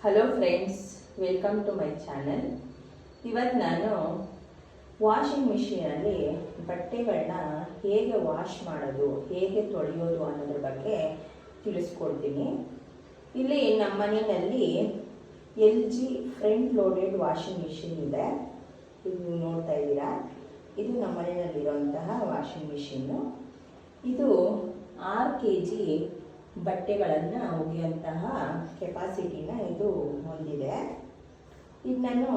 Hello friends, welcome to my channel. ಇವತ್ತು ನಾನು washing ಮಿಷಿನಲ್ಲಿ ಬಟ್ಟೆಗಳನ್ನ ಹೇಗೆ ವಾಶ್ ಮಾಡೋದು, ಹೇಗೆ ತೊಳೆಯೋದು ಅನ್ನೋದ್ರ ಬಗ್ಗೆ ತಿಳಿಸ್ಕೊಡ್ತೀನಿ. ಇಲ್ಲಿ ನಮ್ಮ ಮನೆಯಲ್ಲಿ LG front loaded washing machine ಇದೆ. ಇದು ನೀವು ನೋಡ್ತಾ ಇದ್ದೀರಾ, ಇದು ನಮ್ಮ ಮನೆಯಲ್ಲಿರುವಂತಹ ವಾಷಿಂಗ್ ಮಿಷಿನ್ನು. ಇದು 6 kg ಬಟ್ಟೆಗಳನ್ನು ಒಗೆಯುವಂತಹ ಕೆಪಾಸಿಟಿನ ಇದು ಹೊಂದಿದೆ. ಈಗ ನಾನು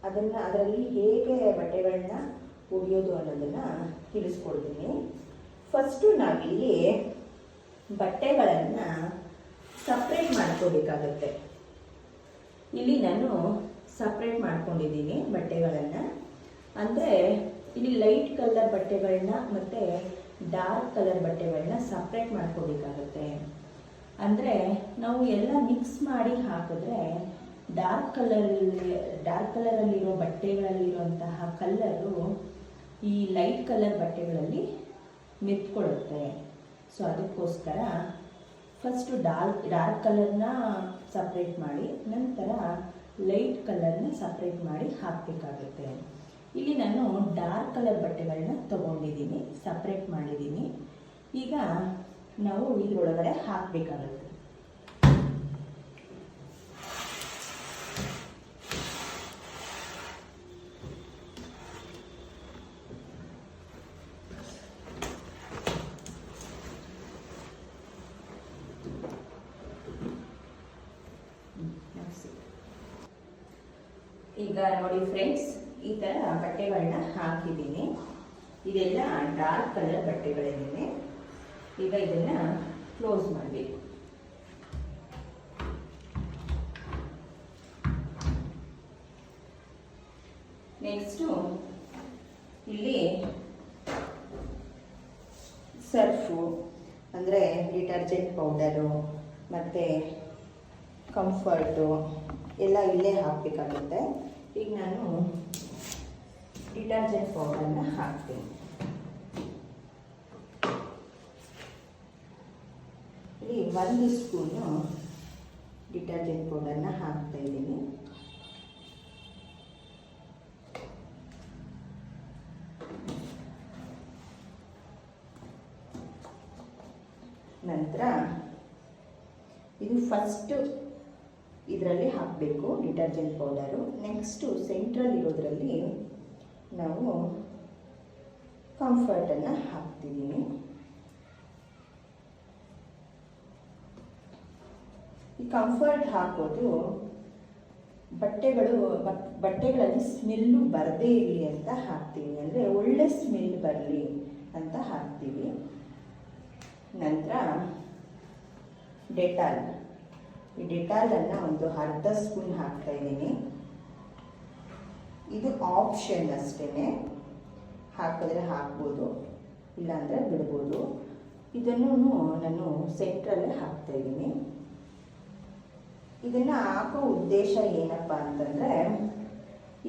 ಅದರಲ್ಲಿ ಹೇಗೆ ಬಟ್ಟೆಗಳನ್ನ ಒಗೆಯೋದು ಅನ್ನೋದನ್ನು ತಿಳಿಸ್ಕೊಡ್ತೀನಿ. ಫಸ್ಟು ನಾವಿಲ್ಲಿ ಬಟ್ಟೆಗಳನ್ನು ಸಪ್ರೇಟ್ ಮಾಡ್ಕೋಬೇಕಾಗತ್ತೆ. ಇಲ್ಲಿ ನಾನು ಸಪ್ರೇಟ್ ಮಾಡ್ಕೊಂಡಿದ್ದೀನಿ ಬಟ್ಟೆಗಳನ್ನು. ಅಂದರೆ ಇಲ್ಲಿ ಲೈಟ್ ಕಲರ್ ಬಟ್ಟೆಗಳನ್ನ ಮತ್ತು ಡಾರ್ಕ್ ಕಲರ್ ಬಟ್ಟೆಗಳನ್ನ ಸಪ್ರೇಟ್ ಮಾಡ್ಕೋಬೇಕಾಗುತ್ತೆ. ಅಂದರೆ ನಾವು ಎಲ್ಲ ಮಿಕ್ಸ್ ಮಾಡಿ ಹಾಕಿದ್ರೆ ಡಾರ್ಕ್ ಕಲರಲ್ಲಿರೋ ಬಟ್ಟೆಗಳಲ್ಲಿರುವಂತಹ ಕಲ್ಲರು ಈ ಲೈಟ್ ಕಲರ್ ಬಟ್ಟೆಗಳಲ್ಲಿ ಮೆತ್ಕೊಳ್ಳುತ್ತೆ. ಸೊ ಅದಕ್ಕೋಸ್ಕರ ಫಸ್ಟು ಡಾರ್ಕ್ ಕಲರ್ನ ಸಪ್ರೇಟ್ ಮಾಡಿ ನಂತರ ಲೈಟ್ ಕಲರ್ನ ಸಪ್ರೇಟ್ ಮಾಡಿ ಹಾಕಬೇಕಾಗುತ್ತೆ. ಇಲ್ಲಿ ನಾನು ಡಾರ್ಕ್ ಕಲರ್ ಬಟ್ಟೆಗಳನ್ನ ತೊಗೊಂಡಿದ್ದೀನಿ, ಸಪ್ರೇಟ್ ಮಾಡಿದ್ದೀನಿ. ಈಗ ನಾವು ಇದರೊಳಗಡೆ ಹಾಕಬೇಕಾಗುತ್ತೆ. ಈಗ ನೋಡಿ ಫ್ರೆಂಡ್ಸ್, ಈ ಥರ ಬಟ್ಟೆಗಳನ್ನ ಹಾಕಿದ್ದೀನಿ. ಇದೆಲ್ಲ ಡಾರ್ಕ್ ಕಲರ್ ಬಟ್ಟೆಗಳಿವೆ. ಈಗ ಇದನ್ನು ಕ್ಲೋಸ್ ಮಾಡಬೇಕು. ನೆಕ್ಸ್ಟು ಇಲ್ಲಿ ಸರ್ಫು ಅಂದರೆ ಡಿಟರ್ಜೆಂಟ್ ಪೌಡರು ಮತ್ತು ಕಂಫರ್ಟು ಎಲ್ಲ ಇಲ್ಲೇ ಹಾಕಬೇಕಾಗುತ್ತೆ. ಈಗ ನಾನು ಡಿಟರ್ಜೆಂಟ್ ಪೌಡರ್ನ ಹಾಕ್ತೀನಿ. ಇಲ್ಲಿ 1 ಸ್ಪೂನು ಡಿಟರ್ಜೆಂಟ್ ಪೌಡರ್ನ ಹಾಕ್ತಾ ಇದ್ದೀನಿ. ನಂತರ ಇದು ಫಸ್ಟು ಇದರಲ್ಲಿ ಹಾಕಬೇಕು ಡಿಟರ್ಜೆಂಟ್ ಪೌಡರು. ನೆಕ್ಸ್ಟು ಸೆಂಟ್ರಲ್ ಇರೋದ್ರಲ್ಲಿ ನಾವು ಕಂಫರ್ಟನ್ನು ಹಾಕ್ತಿದ್ದೀನಿ. ಈ ಕಂಫರ್ಟ್ ಹಾಕೋದು ಬಟ್ಟೆಗಳಲ್ಲಿ ಸ್ಮೆಲ್ಲು ಬರದೇ ಇರಲಿ ಅಂತ ಹಾಕ್ತೀವಿ. ಅಂದರೆ ಒಳ್ಳೆ ಸ್ಮೆಲ್ ಬರಲಿ ಅಂತ ಹಾಕ್ತೀವಿ. ನಂತರ ಡೆಟಾಲ್, ಈ ಡೆಟಾಲನ್ನು ಒಂದು ಅರ್ಧ ಸ್ಪೂನ್ ಹಾಕ್ತಾ ಇದ್ದೀನಿ. ಇದು ಆಪ್ಷನ್ ಅಷ್ಟೇ, ಹಾಕಿದ್ರೆ ಹಾಕ್ಬೋದು, ಇಲ್ಲಾಂದರೆ ಬಿಡ್ಬೋದು. ಇದನ್ನು ನಾನು ಸೆಂಟ್ರಲ್ಲೇ ಹಾಕ್ತಾ ಇದ್ದೀನಿ. ಇದನ್ನು ಹಾಕೋ ಉದ್ದೇಶ ಏನಪ್ಪ ಅಂತಂದರೆ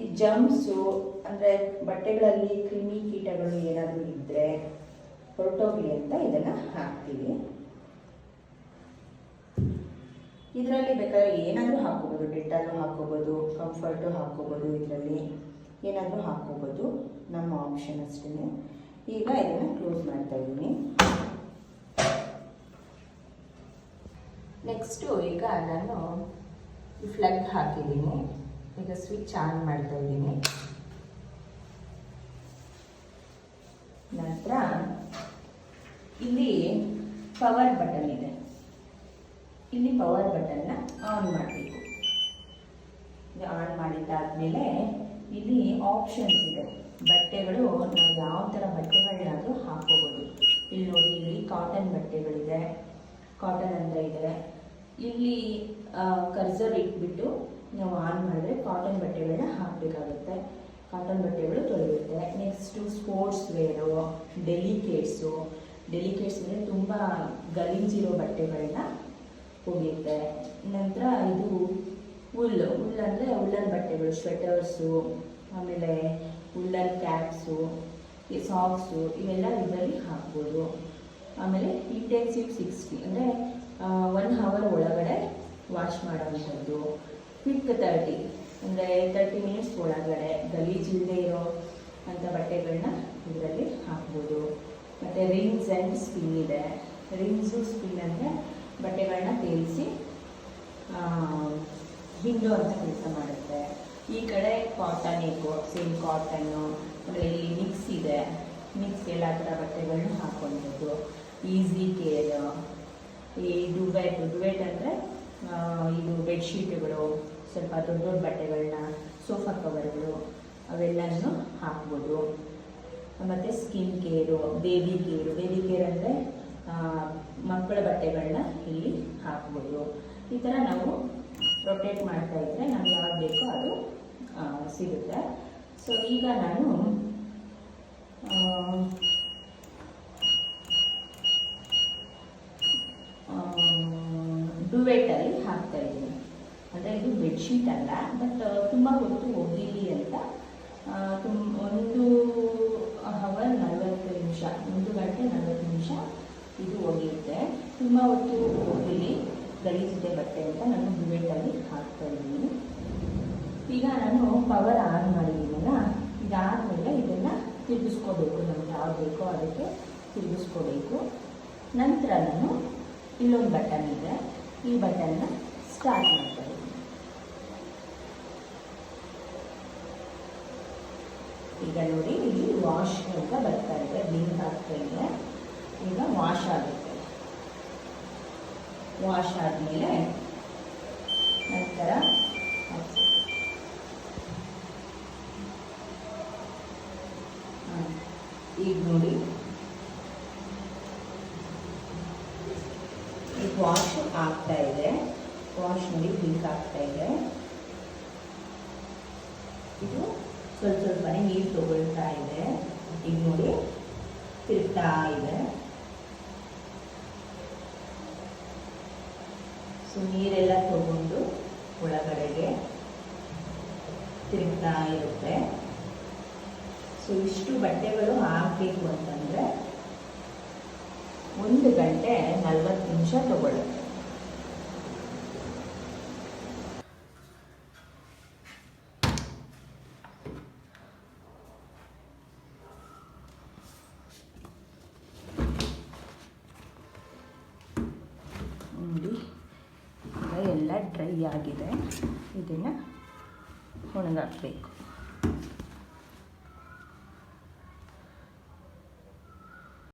ಈ ಜಮ್ಸು ಅಂದರೆ ಬಟ್ಟೆಗಳಲ್ಲಿ ಕ್ರಿಮಿ ಕೀಟಗಳು ಏನಾದರೂ ಇದ್ದರೆ ಹೊರಟೋಗ್ಲಿ ಅಂತ ಇದನ್ನು ಹಾಕ್ತೀವಿ. ಇದರಲ್ಲಿ ಬೇಕಾದ್ರೆ ಏನಾದರೂ ಹಾಕೋಬೋದು, ಡೆಟಾಲು ಹಾಕೋಬೋದು, ಕಂಫರ್ಟು ಹಾಕೋಬೋದು, ಇದರಲ್ಲಿ ಏನಾದರೂ ಹಾಕೋಬೋದು, ನಮ್ಮ ಆಪ್ಷನ್ ಅಷ್ಟೇ. ಈಗ ಇದನ್ನು ಕ್ಲೋಸ್ ಮಾಡ್ತಾ ಇದ್ದೀನಿ. ನೆಕ್ಸ್ಟು ಈಗ ನಾನು ಫ್ಲಗ್ ಹಾಕಿದ್ದೀನಿ. ಈಗ ಸ್ವಿಚ್ ಆನ್ ಮಾಡ್ತಾ ಇದ್ದೀನಿ. ನಂತರ ಇಲ್ಲಿ ಪವರ್ ಬಟನ್ ಇದೆ. ಇಲ್ಲಿ ಪವರ್ ಬಟನ್ನ ಆನ್ ಮಾಡಬೇಕು. ಆನ್ ಮಾಡಿದ್ದಾದಮೇಲೆ ಇಲ್ಲಿ ಆಪ್ಷನ್ಸ್ ಇದೆ. ಬಟ್ಟೆಗಳು ನಾವು ಯಾವ ಥರ ಬಟ್ಟೆಗಳನ್ನಾದರೂ ಹಾಕೋಬೋದು. ಇಲ್ಲಿ ನೋಡಿ, ಇಲ್ಲಿ ಕಾಟನ್ ಬಟ್ಟೆಗಳಿದೆ, ಕಾಟನ್ ಅಂತ ಇದೆ. ಇಲ್ಲಿ ಕರ್ಸರ್ ಇಟ್ಬಿಟ್ಟು ನಾವು ಆನ್ ಮಾಡಿದ್ರೆ ಕಾಟನ್ ಬಟ್ಟೆಗಳನ್ನ ಹಾಕಬೇಕಾಗುತ್ತೆ. ಕಾಟನ್ ಬಟ್ಟೆಗಳು ತೊಳೆಯುತ್ತೆ. ನೆಕ್ಸ್ಟು ಸ್ಪೋರ್ಟ್ಸ್ ವೇರು, ಡೆಲಿಕೇಟ್ಸು ಅಂದರೆ ತುಂಬ ಗಲೀಜಿರೋ ಬಟ್ಟೆಗಳನ್ನ ಹೋಗಿರುತ್ತೆ. ನಂತರ ಇದು ಉಲ್ ಅಂದರೆ ಉಲ್ಲನ್ ಬಟ್ಟೆಗಳು, ಸ್ವೆಟರ್ಸು, ಆಮೇಲೆ ಉಲ್ಲನ್ ಕ್ಯಾಪ್ಸು, ಸಾಕ್ಸು, ಇವೆಲ್ಲ ಇದರಲ್ಲಿ ಹಾಕ್ಬೋದು. ಆಮೇಲೆ ಇಂಟೆನ್ಸಿವ್ 60 ಅಂದರೆ 1 hour ಒಳಗಡೆ ವಾಶ್ ವಾಶ್ ಮಾಡೋವಂಥದ್ದು. ಕ್ವಿಕ್ 30 ಅಂದರೆ 30 ಮಿನಿಟ್ಸ್ ಒಳಗಡೆ ಗಲೀಜಿಲ್ಲದೆ ಇರೋ ಅಂಥ ಬಟ್ಟೆಗಳನ್ನ ಇದರಲ್ಲಿ ಹಾಕ್ಬೋದು. ಮತ್ತು ರಿನ್ಸ್ ಆ್ಯಂಡ್ ಸ್ಪಿನ್ ಇದೆ. ರಿನ್ಸು ಸ್ಪಿನ್ ಅಂದರೆ ಬಟ್ಟೆಗಳನ್ನ ತೇಲಿಸಿ ಹಿಂಡು ಅಂತ ಕೆಲಸ ಮಾಡುತ್ತೆ. ಈ ಕಡೆ ಕಾಟನ್ ಏಕೋ ಸೇಮ್ ಕಾಟನ್ನು, ಆಮೇಲೆ ಇಲ್ಲಿ ಮಿಕ್ಸ್ ಇದೆ. ಮಿಕ್ಸ್ ಎಲ್ಲ ಥರ ಬಟ್ಟೆಗಳನ್ನ ಹಾಕ್ಕೊಳ್ಬೋದು. ಈಸಿ ಕೇರ್, ಈ ಡುವೆಟ್ ಅಂದರೆ ಇದು ಬೆಡ್ಶೀಟ್ಗಳು, ಸ್ವಲ್ಪ ದೊಡ್ಡ ದೊಡ್ಡ ಬಟ್ಟೆಗಳನ್ನ, ಸೋಫಾ ಕವರ್ಗಳು ಅವೆಲ್ಲನೂ ಹಾಕ್ಬೋದು. ಮತ್ತು ಸ್ಕಿನ್ ಕೇರು, ಬೇಬಿ ಕೇರ್ ಅಂದರೆ ಮಕ್ಕಳ ಬಟ್ಟೆಗಳನ್ನ ಇಲ್ಲಿ ಹಾಕ್ಬೋದು. ಈ ಥರ ನಾವು ರೊಟೇಟ್ ಮಾಡ್ತಾ ಇದ್ದರೆ ನಮ್ಗೆ ಯಾವ್ದು ಬೇಕೋ ಅದು ಸಿಗುತ್ತೆ. ಸೊ ಈಗ ನಾನು ಡುವೆಟಲ್ಲಿ ಹಾಕ್ತಾ ಇದ್ದೀನಿ. ಅಂದರೆ ಇದು ಬೆಡ್ಶೀಟ್ ಅಲ್ಲ, ಬಟ್ ತುಂಬ ಹೊತ್ತು ಒಗಿಲಿ ಅಂತ 1 ಅವರ್ 40 ನಿಮಿಷ, 1 ಗಂಟೆ 40 ನಿಮಿಷ ಇದು ಒಗೆಯುತ್ತೆ. ತುಂಬ ಹೊತ್ತು ಒಗಿಲಿ, ಗಲೀಜಿದೆ ಬಟ್ಟೆ ಅಂತ ನಾನು ಡುವೆಟಲ್ಲಿ ಹಾಕ್ತಾ ಇದ್ದೀನಿ. ಈಗ ನಾನು ಪವರ್ ಆನ್ ಮಾಡಿದ್ದೀನಲ್ಲ, ಇದಾದಮೇಲೆ ಇದನ್ನು ತಿರುಗಿಸ್ಕೋಬೇಕು. ನಮ್ಗೆ ಯಾವ್ದು ಬೇಕೋ ಅದಕ್ಕೆ ತಿರುಗಿಸ್ಕೋಬೇಕು. ನಂತರ ನಾನು ಇಲ್ಲೊಂದು ಬಟನ್ ಇದೆ, ಈ ಬಟನ್ನ ಸ್ಟಾರ್ಟ್ ಮಾಡ್ತಾ ಇದ್ದೀನಿ. ಈಗ ನೋಡಿ ಇಲ್ಲಿ ವಾಶ್ ಅಂತ ಬರ್ತಾ ಇದೆ, ಬ್ಲಿಂಕ್ ಆಗ್ತಾ ಇದೆ. ಈಗ ವಾಶ್ ಆಗುತ್ತೆ. ವಾಶ್ ಆದಮೇಲೆ ನಂತರ ಈಗ ನೋಡಿ ಈಗ ವಾಶ್ ಆಗ್ತಾ ಇದೆ. ವಾಶ್ ನೋಡಿ ಬ್ಲಿಂಕ್ ಆಗ್ತಾ ಇದೆ. ಇದು ಸ್ವಲ್ಪನೇ ನೀರು ತಗೊಳ್ತಾ ಇದೆ. ಈಗ ನೋಡಿ ತಿರುಗ್ತಾ ಇದೆ. ಸೊ ನೀರೆಲ್ಲ ತಗೊಂಡು ಒಳಗಡೆಗೆ ತಿರುಗ್ತಾ ಇರುತ್ತೆ. ಸೊ ಇಷ್ಟು ಬಟ್ಟೆಗಳು ಹಾಕಬೇಕು ಅಂತಂದರೆ 1 ಗಂಟೆ 40 ನಿಮಿಷ ತಗೊಳ್ಳುತ್ತೆ. ನೋಡಿ ಎಲ್ಲ ಡ್ರೈ ಆಗಿದೆ. ಇದನ್ನು ಒಣಗಾಕಬೇಕು.